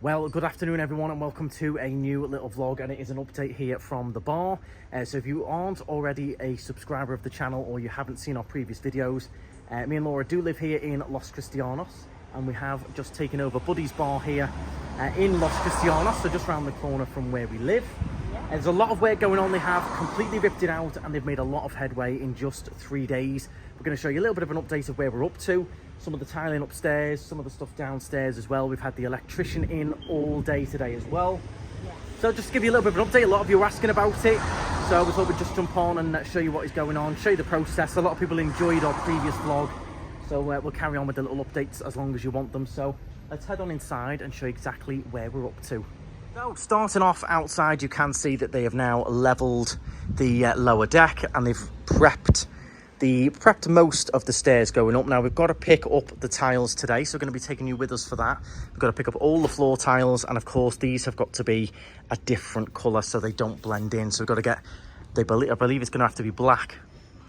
Well, good afternoon everyone and welcome to a new little vlog, and it is an update here from the bar. So if you aren't already a subscriber of the channel or you haven't seen our previous videos, me and Laura do live here in Los Cristianos, and we have just taken over Buddy's bar here in Los Cristianos, so just around the corner from where we live. There's a lot of work going on. They have completely ripped it out and they've made a lot of headway in just 3 days. We're going to show you a little bit of an update of where we're up to. Some of the tiling upstairs, some of the stuff downstairs as well. We've had the electrician in all day today as well. So just to give you a little bit of an update, a lot of you were asking about it. So we thought we'd just jump on and show you what is going on, show you the process. A lot of people enjoyed our previous vlog. So we'll carry on with the little updates as long as you want them. So let's head on inside and show you exactly where we're up to. So starting off outside, you can see that they have now levelled the lower deck, and they've prepped most of the stairs going up. Now we've got to pick up the tiles today, so we're going to be taking you with us for that. We've got to pick up all the floor tiles, and of course these have got to be a different colour so they don't blend in. So we've got to get, I believe it's going to have to be black.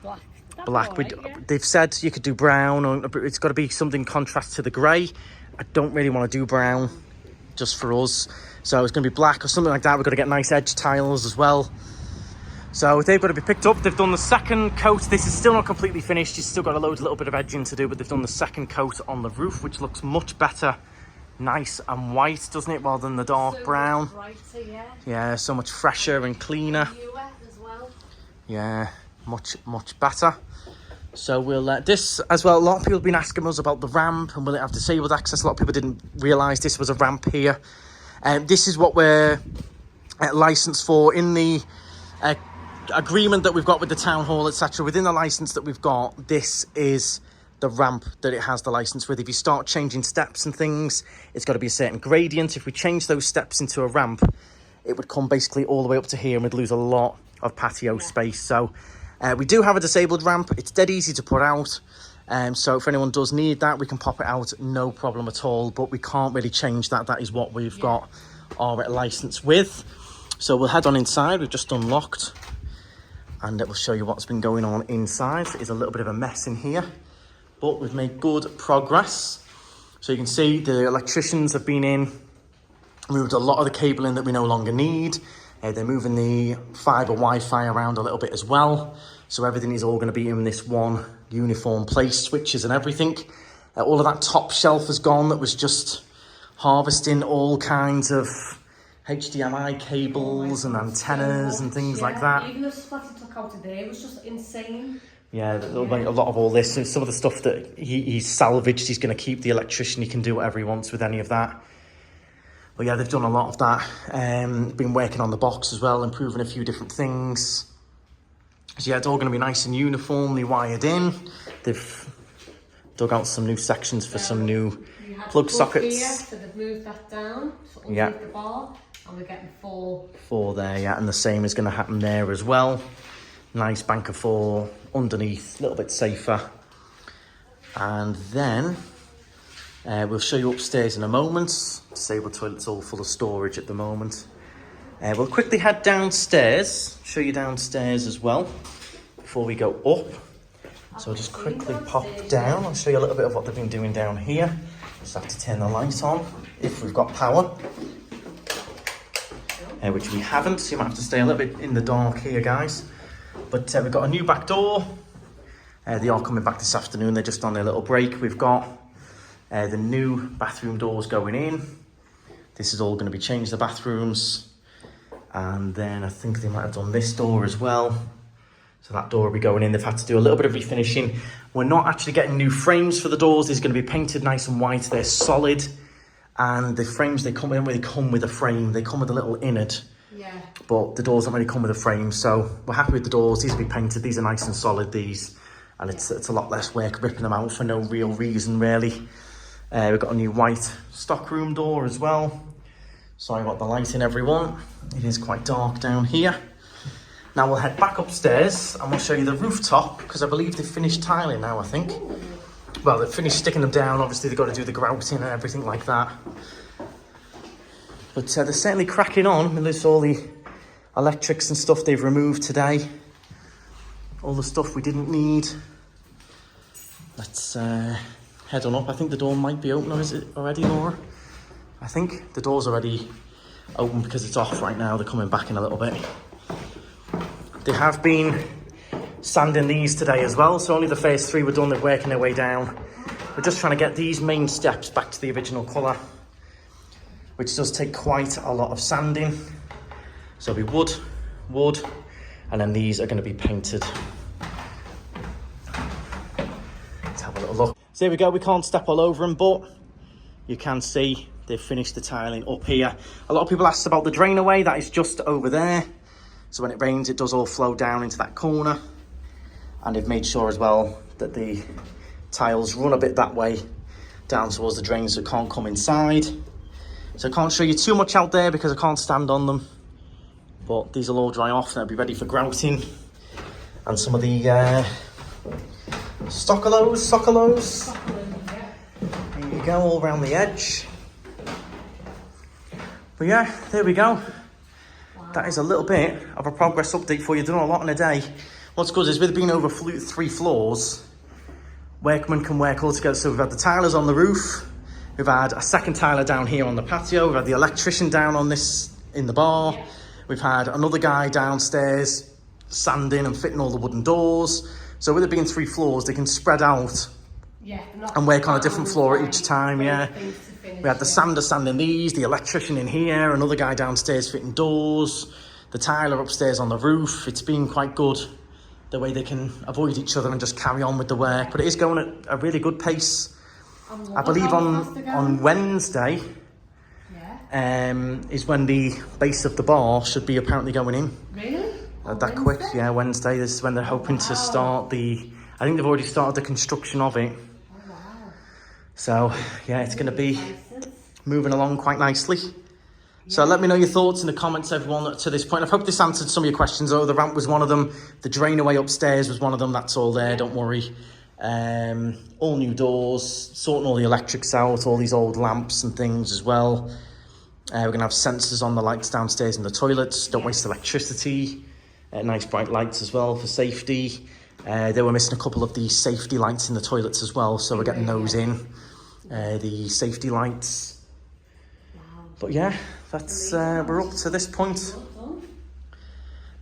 Black. Right, yeah. They've said you could do brown, or it's got to be something contrast to the grey. I don't really want to do brown just for us, so it's going to be black or something like that. We've got to get nice edge tiles as well. So they've got to be picked up. They've done the second coat. This is still not completely finished. You've still got a little bit of edging to do, but they've done the second coat on the roof, which looks much better, nice and white, doesn't it, rather than the dark brown. Brighter, yeah. Yeah, so much fresher and cleaner. As well. Yeah, much better. So we'll this as well. A lot of people have been asking us about the ramp and will it have disabled access. A lot of people didn't realise this was a ramp here. This is what we're licensed for in the agreement that we've got with the town hall, etc. Within the license that we've got, this is the ramp that it has the license with. If you start changing steps and things, it's got to be a certain gradient. If we change those steps into a ramp, it would come basically all the way up to here and we'd lose a lot of patio space. So we do have a disabled ramp. It's dead easy to put out, so if anyone does need that, we can pop it out, no problem at all, but we can't really change that. That is what we've got our license with. So we'll head on inside. We've just unlocked, and it will show you what's been going on inside. It is a little bit of a mess in here, but we've made good progress. So you can see the electricians have been in, moved a lot of the cabling that we no longer need. They're moving the fibre Wi-Fi around a little bit as well. So everything is all going to be in this one uniform place, switches and everything. All of that top shelf has gone that was just harvesting all kinds of HDMI cables and antennas and things like that. Even the stuff he took out today was just insane. Yeah, like a lot of all this. So some of the stuff that he's salvaged, he's going to keep. The electrician, he can do whatever he wants with any of that. But yeah, they've done a lot of that. Been working on the box as well, improving a few different things. So yeah, it's all going to be nice and uniformly wired in. They've dug out some new sections for some new plug sockets. Here, so they've moved that down. So underneath the bar, and we're getting four there, yeah, and the same is going to happen there as well. Nice bank of 4 underneath, a little bit safer. And then we'll show you upstairs in a moment. Disabled toilet's all full of storage at the moment. We'll quickly head downstairs, show you downstairs as well before we go up. So I'll just quickly pop down. I'll show you a little bit of what they've been doing down here. Just have to turn the light on if we've got power, which we haven't, so you might have to stay a little bit in the dark here, guys. But we've got a new back door. They are coming back this afternoon. They're just on their little break. We've got the new bathroom doors going in. This is all going to be changed, the bathrooms. And then I think they might have done this door as well. So that door will be going in. They've had to do a little bit of refinishing. We're not actually getting new frames for the doors. These are going to be painted nice and white. They're solid. And the frames, they come in, they come with a frame. They come with a little innard. Yeah. But the doors don't really come with a frame. So we're happy with the doors. These will be painted. These are nice and solid, these. And it's a lot less work ripping them out for no real reason, really. We've got a new white stockroom door as well. Sorry about the lighting, everyone. It is quite dark down here. Now we'll head back upstairs and we'll show you the rooftop, because I believe they've finished tiling now, I think. Well, they've finished sticking them down. Obviously, they've got to do the grouting and everything like that. But they're certainly cracking on. I mean, there's all the electrics and stuff they've removed today. All the stuff we didn't need. Let's head on up. I think the door might be open, or is it already, Laura? I think the door's already open because it's off right now. They're coming back in a little bit. They have been sanding these today as well, so only the first 3 were done. They're working their way down. We're just trying to get these main steps back to the original colour, which does take quite a lot of sanding. So it'll be wood, and then these are going to be painted. Let's have a little look. So here we go. We can't step all over them, but you can see they've finished the tiling up here. A lot of people asked about the drain away. That is just over there. So when it rains, it does all flow down into that corner. And they've made sure as well that the tiles run a bit that way down towards the drain, so it can't come inside. So I can't show you too much out there because I can't stand on them. But these will all dry off and they'll be ready for grouting. And some of the stockerlos. There you go, all around the edge. But yeah, there we go. Wow. That is a little bit of a progress update for you. Done a lot in a day. What's good is with being over 3 floors, workmen can work all together. So we've had the tilers on the roof. We've had a second tiler down here on the patio. We've had the electrician down on this in the bar. Yeah. We've had another guy downstairs sanding and fitting all the wooden doors. So with it being 3 floors, they can spread out and work on a different floor at each time. Yeah. We had the sander sanding these, the electrician in here, another guy downstairs fitting doors, the tiler upstairs on the roof. It's been quite good the way they can avoid each other and just carry on with the work. But it is going at a really good pace. I believe on Wednesday is when the base of the bar should be apparently going in. Really? That quick? Yeah, Wednesday. This is when they're hoping to start the... I think they've already started the construction of it. Oh, wow. So, yeah, it's going to be moving along quite nicely. Yeah. So let me know your thoughts in the comments, everyone, to this point. I hope this answered some of your questions. Oh, the ramp was one of them. The drain away upstairs was one of them. That's all there, don't worry. All new doors, sorting all the electrics out, all these old lamps and things as well. We're going to have sensors on the lights downstairs in the toilets. Don't waste electricity. Nice bright lights as well for safety. They were missing a couple of the safety lights in the toilets as well, so we're getting those in. The safety lights. Wow. But yeah, that's we're up to this point.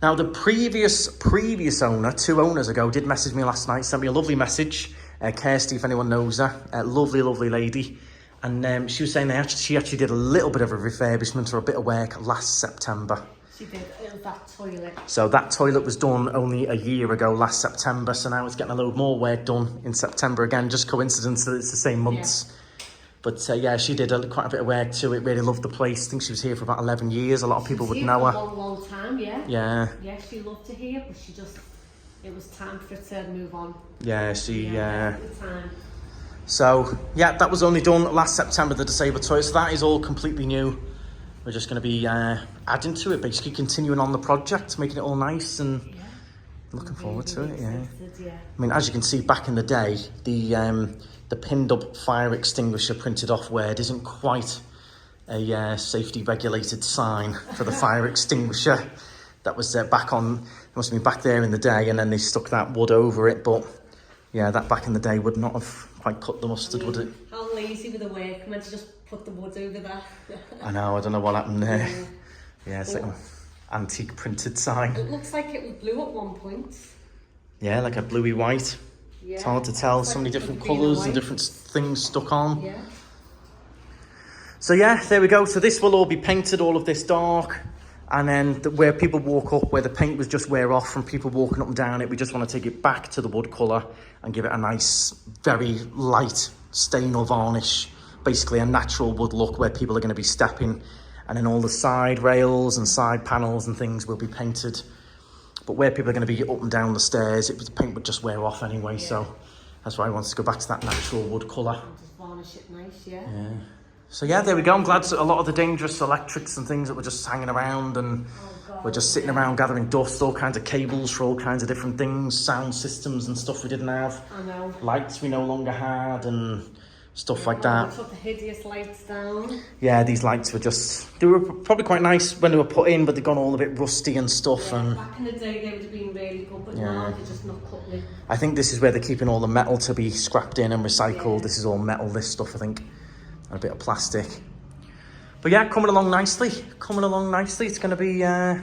Now the previous owner, 2 owners ago, did message me last night, sent me a lovely message. Kirsty, if anyone knows her, lovely lady. And she was saying she actually did a little bit of a refurbishment or a bit of work last September. She did. It was that toilet. So that toilet was done only a year ago, last September. So now it's getting a load more work done in September again. Just coincidence that it's the same months. Yeah. But yeah, she did quite a bit of work to it. Really loved the place. I think she was here for about 11 years. A lot of people would know her. For a long time, yeah. Yeah. Yeah, she loved to hear, but it was time for her to move on. Yeah, So yeah, that was only done last September, the disabled toilet. So that is all completely new. We're just going to be adding to it, basically continuing on the project, making it all nice and looking forward to it. Yeah. I mean, as you can see, back in the day, the pinned up fire extinguisher printed off word isn't quite a safety regulated sign for the fire extinguisher. That was back on, it must have been back there in the day, and then they stuck that wood over it. But yeah, that back in the day would not have quite cut the mustard, would it? How lazy were the workmen to just put the wood over that? I know, I don't know what happened there. Yeah, it's like an antique printed sign. It looks like it was blue at one point. Yeah, like a bluey white. Yeah. It's hard to tell, so many different colours and different things stuck on. Yeah. So yeah, there we go. So this will all be painted, all of this dark. And then where people walk up, where the paint was just wear off from people walking up and down it, we just want to take it back to the wood colour and give it a nice, very light stain or varnish. Basically a natural wood look where people are going to be stepping. And then all the side rails and side panels and things will be painted. But where people are going to be up and down the stairs, the paint would just wear off anyway. Yeah. So that's why I wanted to go back to that natural wood colour. And just varnish it nice, yeah. So yeah, there we go. I'm glad a lot of the dangerous electrics and things that were just hanging around and we're just sitting around gathering dust, all kinds of cables for all kinds of different things, sound systems and stuff we didn't have. I know. Lights we no longer had and stuff like that. We took the hideous lights down. Yeah, these lights were they were probably quite nice when they were put in, but they've gone all a bit rusty and stuff. Yeah, and back in the day they would have been really good, but now they're just not cutting it. I think this is where they're keeping all the metal to be scrapped in and recycled. Yeah. This is all metal, this stuff, I think, and a bit of plastic. But yeah, coming along nicely. It's going to be, I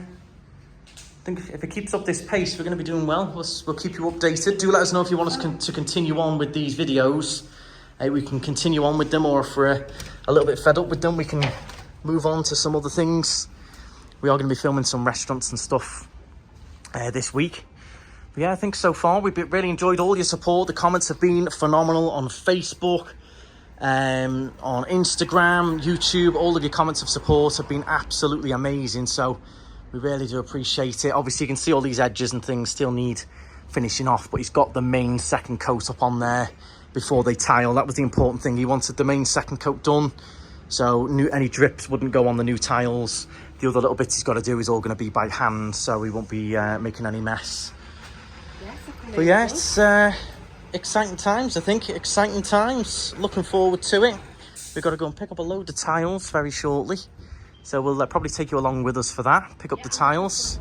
think if it keeps up this pace, we're going to be doing well. We'll keep you updated. Do let us know if you want us to continue on with these videos. We can continue on with them, or if we're a little bit fed up with them, we can move on to some other things. We are going to be filming some restaurants and stuff this week. But yeah, I think so far we've really enjoyed all your support. The comments have been phenomenal on Facebook, on Instagram, YouTube. All of your comments of support have been absolutely amazing. So we really do appreciate it. Obviously, you can see all these edges and things still need finishing off, but he's got the main second coat up on there before they tile. That was the important thing. He wanted the main second coat done, so any drips wouldn't go on the new tiles. The other little bits he's got to do is all going to be by hand, so he won't be making any mess. But yeah, it's exciting times, I think. Exciting times. Looking forward to it. We've got to go and pick up a load of tiles very shortly, so we'll probably take you along with us for that. Pick up the tiles.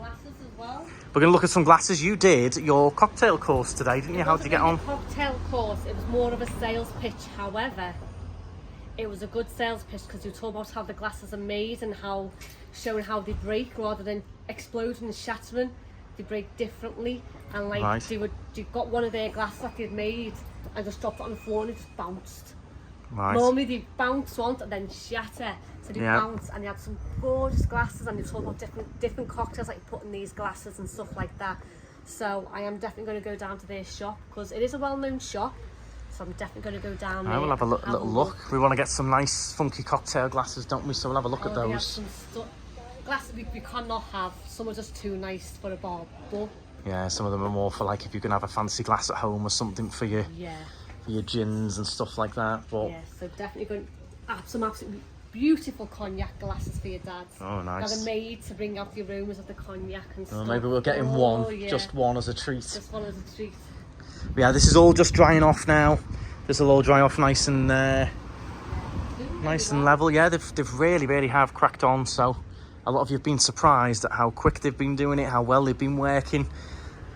We're going to look at some glasses. You did your cocktail course today, didn't you? How did you get on? Cocktail course, it was more of a sales pitch. However, it was a good sales pitch because you talk about how the glasses are made and showing how they break rather than exploding and shattering. They break differently, and like right. they got one of their glasses that they'd made and just dropped it on the floor and it just bounced. Right. Normally they bounce once and then shatter, so they bounce, and they had some gorgeous glasses, and they talk about different cocktails that you put in these glasses and stuff like that. So I am definitely going to go down to their shop because it is a well-known shop. So I'm definitely going to go down there. I will have a little look. We want to get some nice funky cocktail glasses, don't we? So we'll have a look at those. Some glasses we cannot have. Some are just too nice for a bar, but yeah, some of them are more for like if you can have a fancy glass at home or something for your gins and stuff like that. But yeah, so definitely going to have some absolutely beautiful cognac glasses for your dad. Oh, nice. That are made to bring out the aromas of the cognac and stuff. Maybe we'll get him one, just one as a treat. Just one as a treat. But yeah, this is all just drying off now. This will all dry off nice and level. Yeah, they've really have cracked on. So a lot of you have been surprised at how quick they've been doing it, how well they've been working.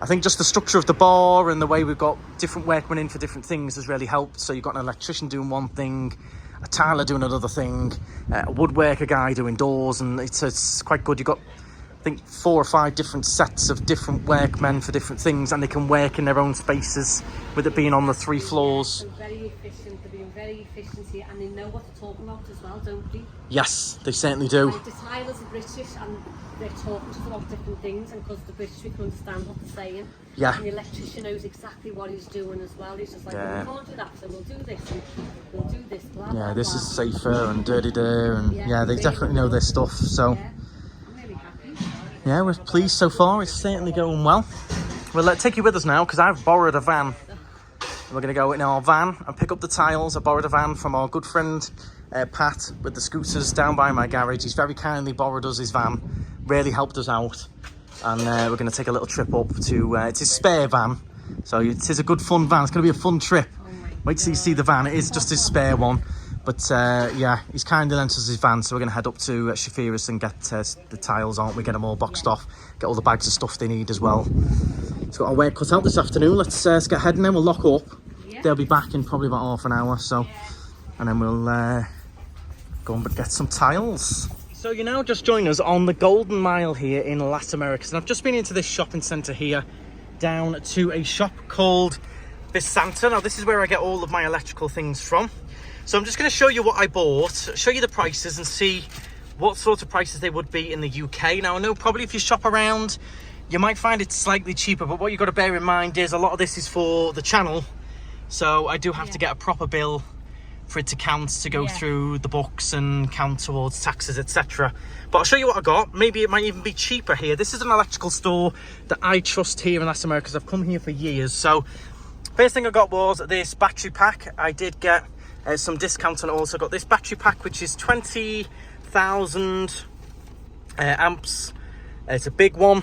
I think just the structure of the bar and the way we've got different workmen in for different things has really helped. So you've got an electrician doing one thing, a tiler doing another thing, a woodworker guy doing doors, and it's quite good. You've got, I think, 4 or 5 different sets of different workmen for different things, and they can work in their own spaces with it being on the 3 floors. They're very efficient. They're being very efficient here, and they know what they're talking about as well, don't they? Yes, they certainly do. Like the tilers are British, and they're talking to us about different things, and because the British, we can understand what they're saying. Yeah. And the electrician knows exactly what he's doing as well. He's just like, well, we can't do that, so we'll do this, and we'll do this, blah, blah, this blah. is safer and dirty-dir, and they definitely know their stuff. So yeah, I'm really happy. Yeah, we're pleased so far. It's certainly going well. We'll take you with us now because I've borrowed a van. We're going to go in our van and pick up the tiles. I borrowed a van from our good friend Pat with the scooters down by my garage. He's very kindly borrowed us his van, really helped us out, and we're going to take a little trip up to it's his spare van, so it is a good fun van. It's going to be a fun trip. Wait till you see the van. It is just his spare one, but yeah, he's kindly lent us his van, so we're going to head up to Chafiras and get the tiles, aren't we? Get them all boxed off, get all the bags of stuff they need as well. It's got our work cut out this afternoon. Let's get heading then. We'll lock up. They'll be back in probably about half an hour, so and then we'll go and get some tiles. So you now just join us on the Golden Mile here in Las Americas, and I've just been into this shopping centre here, down to a shop called Vicenta. Now this is where I get all of my electrical things from. So I'm just going to show you what I bought, show you the prices, and see what sort of prices they would be in the UK. Now I know probably if you shop around, you might find it slightly cheaper, but what you've got to bear in mind is a lot of this is for the channel. So I do have to get a proper bill for it to count, to go through the books and count towards taxes, etc. But I'll show you what I got. Maybe it might even be cheaper here. This is an electrical store that I trust here in Las Americas. I've come here for years. So first thing I got was this battery pack. I did get some discount on it. Also got this battery pack, which is 20,000 amps. It's a big one.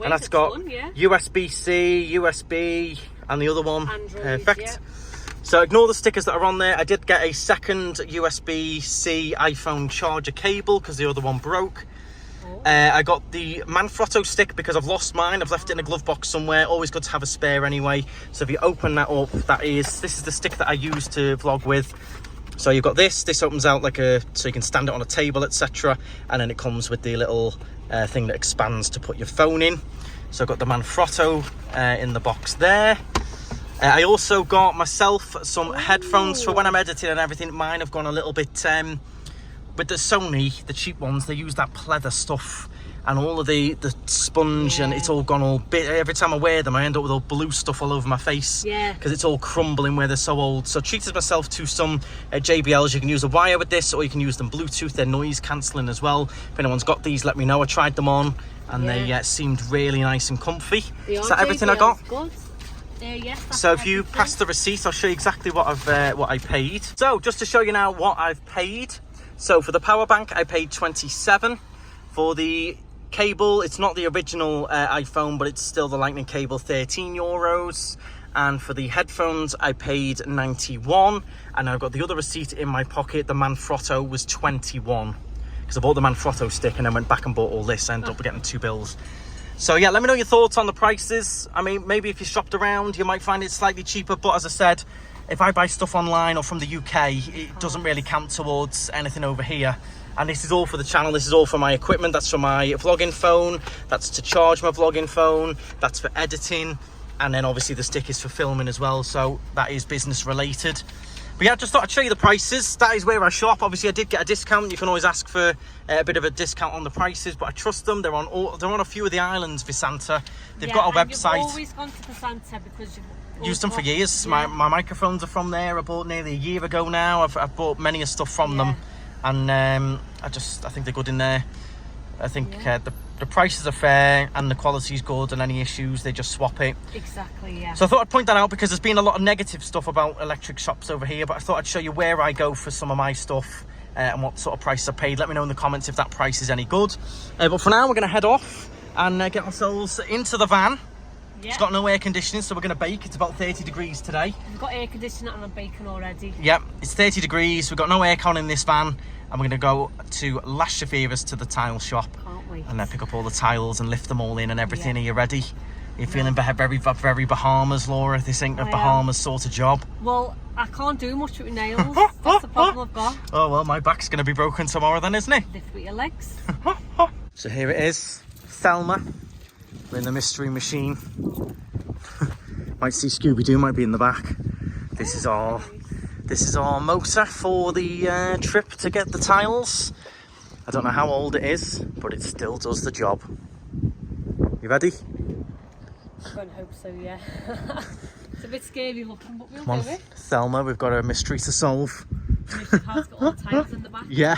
And that's got USB-C, USB, and the other one, Android, perfect. So ignore the stickers that are on there. I did get a second USB-C iPhone charger cable because the other one broke. I got the Manfrotto stick because I've lost mine. I've left it in a glove box somewhere. Always good to have a spare anyway. So if you open that up, this is the stick that I use to vlog with. So you've got this opens out like so you can stand it on a table, etc. And then it comes with the little thing that expands to put your phone in. So I've got the Manfrotto in the box there. I also got myself some headphones for when I'm editing and everything. Mine have gone a little bit, with the Sony, the cheap ones, they use that pleather stuff and all of the sponge, and it's all gone all bit. Every time I wear them I end up with all blue stuff all over my face, because it's all crumbling where they're so old. So I treated myself to some JBLs. You can use a wire with this, or you can use them Bluetooth. They're noise cancelling as well. If anyone's got these, let me know. I tried them on and they seemed really nice and comfy. Is that everything I got? Good. Yes, so if you pass the receipt, I'll show you exactly what I paid. So just to show you now what I've paid. So for the power bank I paid 27. For the cable, it's not the original iPhone, but it's still the Lightning cable, 13 euros. And for the headphones I paid 91. And I've got the other receipt in my pocket. The Manfrotto was 21, because I bought the Manfrotto stick and then went back and bought all this. I ended up getting 2 bills. So yeah, let me know your thoughts on the prices. I mean, maybe if you shopped around, you might find it slightly cheaper. But as I said, if I buy stuff online or from the UK, it doesn't really count towards anything over here. And this is all for the channel. This is all for my equipment. That's for my vlogging phone. That's to charge my vlogging phone. That's for editing. And then obviously the stick is for filming as well. So that is business related. But yeah, just thought I'd show you the prices. That is where I shop. Obviously, I did get a discount. You can always ask for a bit of a discount on the prices, but I trust them. They're on a few of the islands, Visanta. They've got a website. You've always gone to Visanta because you've used them for years. My microphones are from there. I bought nearly a year ago now. I've bought many of stuff from them, and I think they're good in there. I think the prices are fair and the quality's good, and any issues they just swap it. Exactly, yeah. So I thought I'd point that out, because there's been a lot of negative stuff about electric shops over here, but I thought I'd show you where I go for some of my stuff and what sort of prices I paid. Let me know in the comments if that price is any good. But for now, we're going to head off and get ourselves into the van. It's got no air conditioning, so we're going to bake. It's about 30 degrees today. We've got air conditioning and I'm baking already. Yep, it's 30 degrees. We've got no aircon in this van. And we're going to go to Las Chafiras, to the tile shop. Can't wait. And then pick up all the tiles and lift them all in and everything. Are you ready? Are you feeling very, very Bahamas, Laura? This ain't a Bahamas sort of job. Well, I can't do much with nails. That's the problem I've got. Oh, well, my back's going to be broken tomorrow then, isn't it? Lift with your legs. So here it is. Thelma. We're in the mystery machine. Might see Scooby-Doo might be in the back. This is our motor for the trip to get the tiles. I don't know how old it is, but it still does the job. You ready? I'm going to hope so, yeah. It's a bit scary looking, but we'll Come do on, it. Thelma, we've got a mystery to solve. It's got all the tiles in the back. Yeah.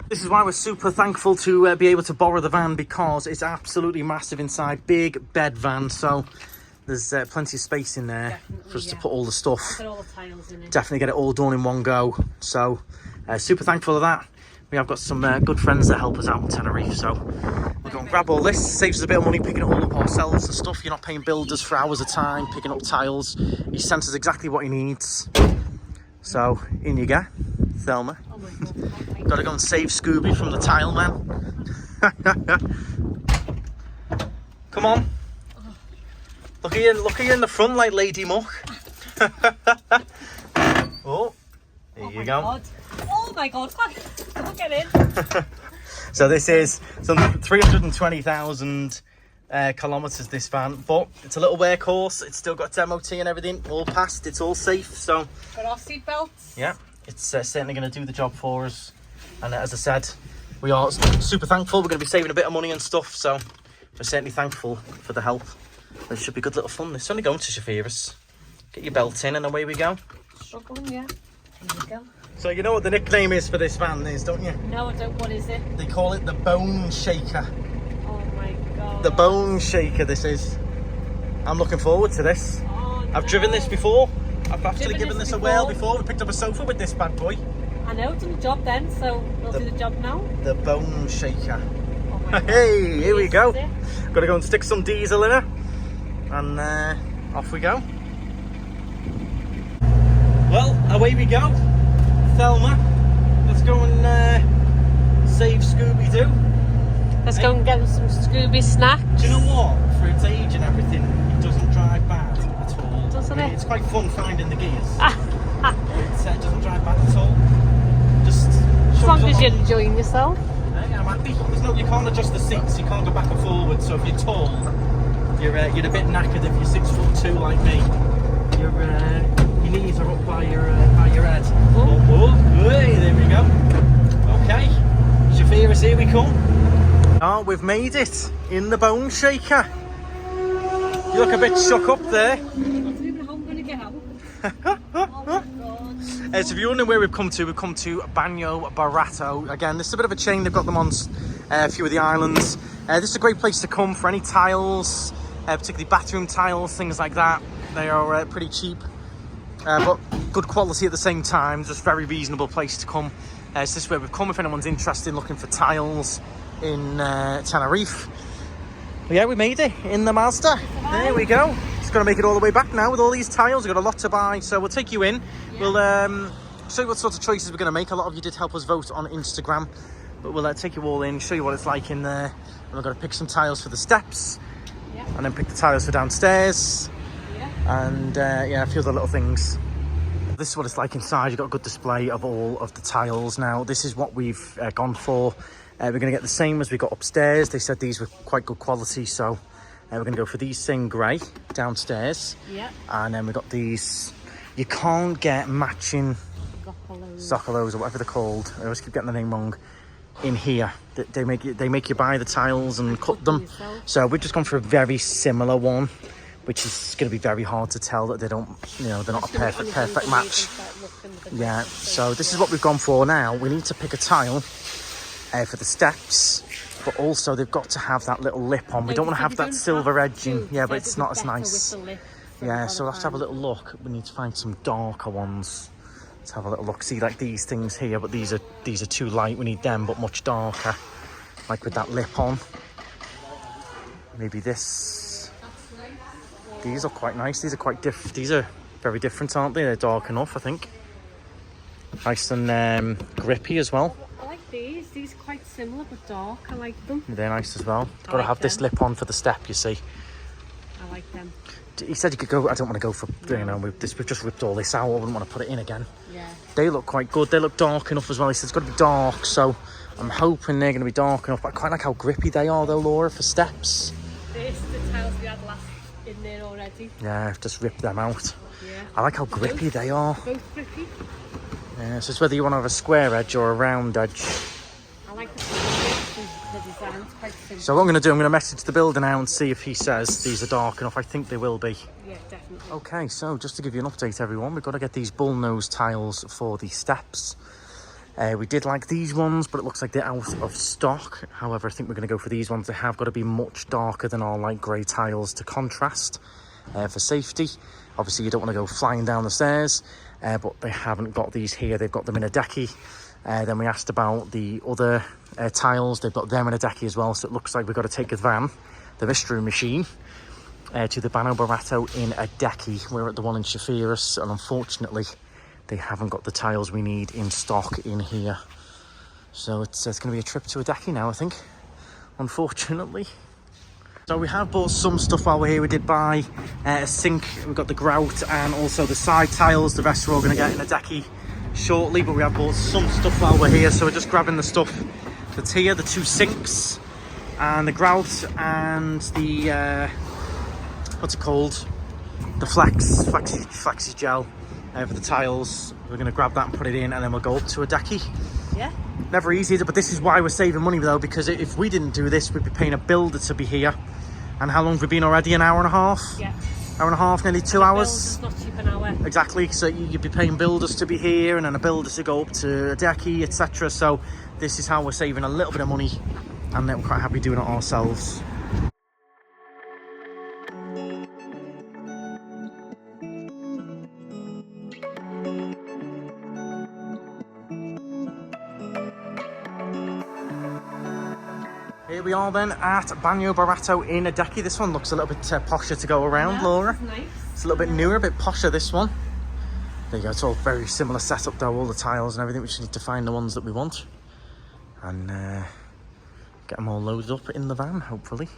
This is why we're super thankful to be able to borrow the van, because it's absolutely massive inside. Big bed van, so there's plenty of space in there for us to put all the stuff. Put all the tiles in it. Definitely get it all done in one go. So super thankful of that. We have got some good friends that help us out in Tenerife, so we're going to grab all this. Saves us a bit of money picking it all up ourselves and stuff. You're not paying builders for hours at a time picking up tiles. He sent us exactly what he needs. So in you go, Thelma. Oh my God. Got to go and save Scooby from the tile man. Come on. Look at you in the front like Lady Muck. Oh, there you go. God. Oh my God, don't get in. So this is some 320,000 kilometers, this van, but it's a little workhorse. It's still got its MOT and everything, all passed, it's all safe. So got our seat belts. Yeah, it's certainly going to do the job for us. And as I said, we are super thankful. We're going to be saving a bit of money and stuff, so we're certainly thankful for the help. This should be good little fun. It's only going to Chafiras. Get your belt in and away we go. Struggling, yeah. Here we go. So you know what the nickname is for this van is, don't you? No, I don't. What is it? They call it the Bone Shaker. Oh my God. The Bone Shaker this is. I'm looking forward to this. Oh, I've no. driven this before. I've actually Driven given this this a whirl before. We picked up a sofa with this bad boy. I know, done the job then, so we'll do the job now. The Bone Shaker. Oh my God. Hey, here we go. This is it. Got to go and stick some diesel in her. And off we go. Well, away we go. Thelma, let's go and save Scooby-Doo. Let's go and get some Scooby snacks. Do you know what? For its age and everything, it doesn't drive bad at all. Doesn't it? It's quite fun finding the gears. It doesn't drive bad at all. Just As long as you're enjoying yourself. Yeah, I'm happy. You can't adjust the seats. You can't go back and forward. So if you're tall, you're a bit knackered. If you're 6'2" like me, your knees are up by your head. Oh, hey, there we go. Okay, Chafiras, here we come. Oh, we've made it in the bone shaker. You look a bit shook up there. I'm even going to get out. So if you're wondering where we've come to Baño Barato. Again, this is a bit of a chain. They've got them on a few of the islands. This is a great place to come for any tiles, particularly bathroom tiles, things like that. They are pretty cheap, but good quality at the same time. Just very reasonable place to come. So this is where we've come if anyone's interested in looking for tiles in Tenerife. But yeah, we made it in the Mazda. There we go. Just got to make it all the way back now with all these tiles. We've got a lot to buy, so we'll take you in. Yeah. We'll show you what sort of choices we're going to make. A lot of you did help us vote on Instagram, but we'll take you all in, show you what it's like in there. And we've got to pick some tiles for the steps, and then pick the tiles for downstairs, and yeah, a few other little things. This is what it's like inside. You've got a good display of all of the tiles. Now, this is what we've gone for. We're going to get the same as we got upstairs. They said these were quite good quality, so we're going to go for these same grey downstairs. Yeah. And then we've got these. You can't get matching Zoccolos or whatever they're called. I always keep getting the name wrong. In here, they make you buy the tiles and cut them. So we've just gone for a very similar one, which is going to be very hard to tell that they don't, they're not a perfect match. Yeah. So this is what we've gone for now. We need to pick a tile for the steps, but also they've got to have that little lip on. We don't want to have that silver edging. Yeah, but it's not as nice. Yeah, so we'll have to have a little look. We need to find some darker ones. Let's have a little look. See, like these things here, but these are too light. We need them, but much darker, like with that lip on. Maybe this. These are quite nice. These are quite different. These are very different, aren't they? They're dark enough, I think. Nice and grippy as well. These are quite similar but dark. I like them. They're nice as well. Got to have this lip on for the step, you see. I like them. He said you could go. I don't want to go for, we've just ripped all this out. I wouldn't want to put it in again. Yeah. They look quite good. They look dark enough as well. He said it's got to be dark, so I'm hoping they're going to be dark enough. But I quite like how grippy they are though, Laura, for steps. This is the tiles we had last in there already. Yeah, I've just ripped them out. Yeah. I like how grippy they are. Both grippy. Yeah, so it's whether you want to have a square edge or a round edge. I like the design. It's quite simple. So what I'm going to do, I'm going to message the builder now and see if he says these are dark enough. I think they will be. Yeah, definitely. Okay, so just to give you an update, everyone, we've got to get these bullnose tiles for the steps. We did like these ones, but it looks like they're out of stock. However, I think we're going to go for these ones. They have got to be much darker than our light grey tiles to contrast for safety. Obviously, you don't want to go flying down the stairs, but they haven't got these here. They've got them in a decky. Then we asked about the other tiles. They've got them in a decky as well. So it looks like we've got to take a van, the mystery machine, to the Baño Barato in a decky. We're at the one in Chafiras, and unfortunately, they haven't got the tiles we need in stock in here. So it's going to be a trip to a decky now, I think, unfortunately. So we have bought some stuff while we're here. We did buy a sink. We've got the grout and also the side tiles. The rest we're all going to get in a decky shortly, but we have bought some stuff while we're here. So we're just grabbing the stuff that's here, the 2 sinks and the grout and the, what's it called? The flexi gel for the tiles. We're going to grab that and put it in, and then we'll go up to a decky. Yeah. Never easy, but this is why we're saving money though, because if we didn't do this, we'd be paying a builder to be here. And how long have we been already? An hour and a half? Yeah. Hour and a half, nearly 2 hours. Not cheap an hour. Exactly. So you'd be paying builders to be here, and then a builder to go up to a decky, etc. So this is how we're saving a little bit of money, and then we're quite happy doing it ourselves. Here we are then at Baño Barato in a decky. This one looks a little bit posher to go around, yeah, Laura. Nice. It's a little bit newer, a bit posher, this one. There you go, it's all very similar setup though, all the tiles and everything. We just need to find the ones that we want and get them all loaded up in the van, hopefully.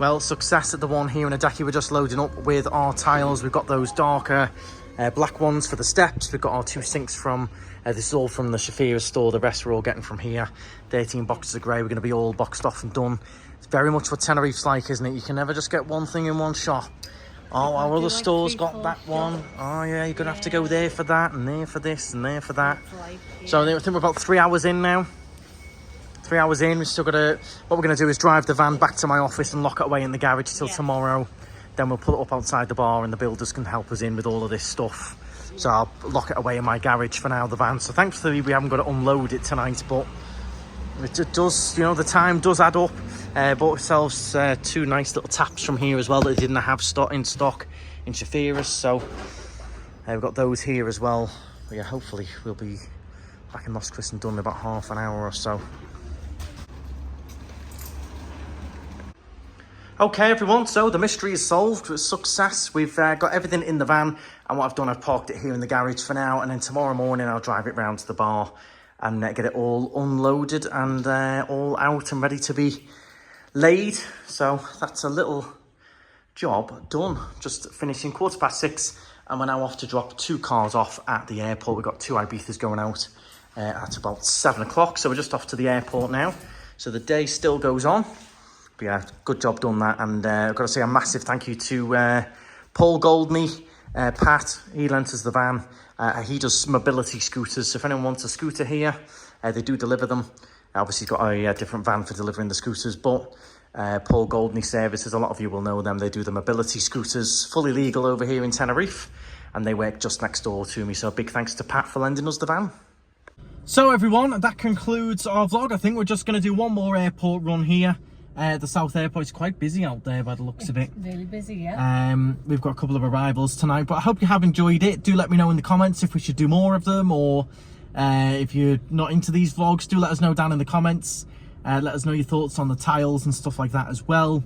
Well, success at the one here in Adaki. We're just loading up with our tiles. We've got those darker black ones for the steps. We've got our 2 sinks from, this is all from the Chafiras store. The rest we're all getting from here. The 18 boxes of grey. We're going to be all boxed off and done. It's very much what Tenerife's like, isn't it? You can never just get one thing in one shop. Oh, our other stores got that one. Oh yeah, you're going to have to go there for that, and there for this, and there for that. So I think we're about 3 hours in now. 3 hours in, we've still got to, what we're going to do is drive the van back to my office and lock it away in the garage till tomorrow. Then we'll put it up outside the bar and the builders can help us in with all of this stuff. So I'll lock it away in my garage for now, the van. So thankfully we haven't got to unload it tonight, but it does, you know, the time does add up. Bought ourselves 2 nice little taps from here as well that they didn't have in stock in Chafiras. So we've got those here as well. But yeah, hopefully we'll be back in Los Cristianos done in about half an hour or so. Okay everyone, so the mystery is solved with success. We've got everything in the van, and what I've done, I've parked it here in the garage for now, and then tomorrow morning I'll drive it round to the bar and get it all unloaded and all out and ready to be laid. So that's a little job done. Just finishing 6:15, and we're now off to drop 2 cars off at the airport. We've got 2 Ibizas going out at about 7 o'clock, so we're just off to the airport now. So the day still goes on. But yeah, good job done that, and I've got to say a massive thank you to Paul Goldney, Pat. He lent us the van. He does mobility scooters, so if anyone wants a scooter here, they do deliver them. Obviously he's got a different van for delivering the scooters, but Paul Goldney Services, a lot of you will know them. They do the mobility scooters, fully legal over here in Tenerife, and they work just next door to me. So a big thanks to Pat for lending us the van. So everyone, that concludes our vlog. I think we're just going to do one more airport run here. The South Airport is quite busy out there by the looks of it. Really busy, yeah. We've got a couple of arrivals tonight, but I hope you have enjoyed it. Do let me know in the comments if we should do more of them, or if you're not into these vlogs, do let us know down in the comments. Let us know your thoughts on the tiles and stuff like that as well.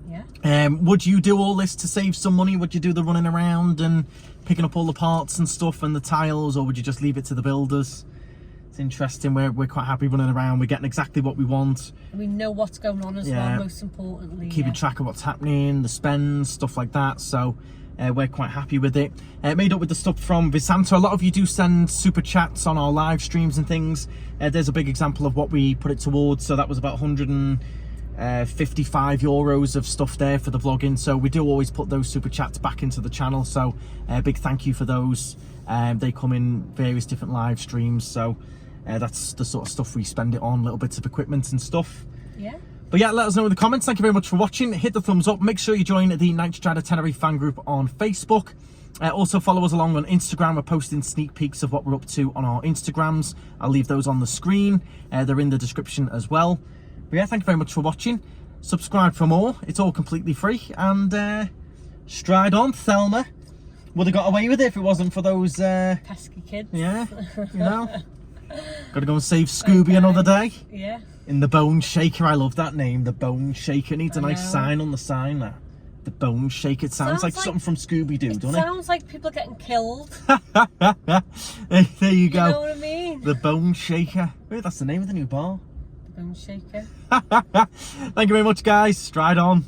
Yeah. Would you do all this to save some money? Would you do the running around and picking up all the parts and stuff and the tiles, or would you just leave it to the builders? Interesting. We're quite happy running around. We're getting exactly what we want. And we know what's going on as well, most importantly. Keeping track of what's happening, the spends, stuff like that. So we're quite happy with it. Made up with the stuff from Visanto. A lot of you do send super chats on our live streams and things. There's a big example of what we put it towards. So that was about 155 euros of stuff there for the vlogging. So we do always put those super chats back into the channel. So big thank you for those. They come in various different live streams. So that's the sort of stuff we spend it on, little bits of equipment and stuff. Yeah. But yeah, let us know in the comments. Thank you very much for watching. Hit the thumbs up. Make sure you join the KnightStrider Tenerife fan group on Facebook. Also follow us along on Instagram. We're posting sneak peeks of what we're up to on our Instagrams. I'll leave those on the screen. They're in the description as well. But yeah, thank you very much for watching. Subscribe for more. It's all completely free. And stride on, Thelma. Would have got away with it if it wasn't for those pesky kids. Yeah, you know. Gotta go and save Scooby another day. Yeah. In the Bone Shaker. I love that name, the Bone Shaker. Needs a nice sign on the sign, that. The Bone Shaker. It sounds like something from Scooby-Doo, doesn't it? Sounds like people getting killed. There you go. You know what I mean? The Bone Shaker. Wait, that's the name of the new bar. The Bone Shaker. Thank you very much, guys. Stride on.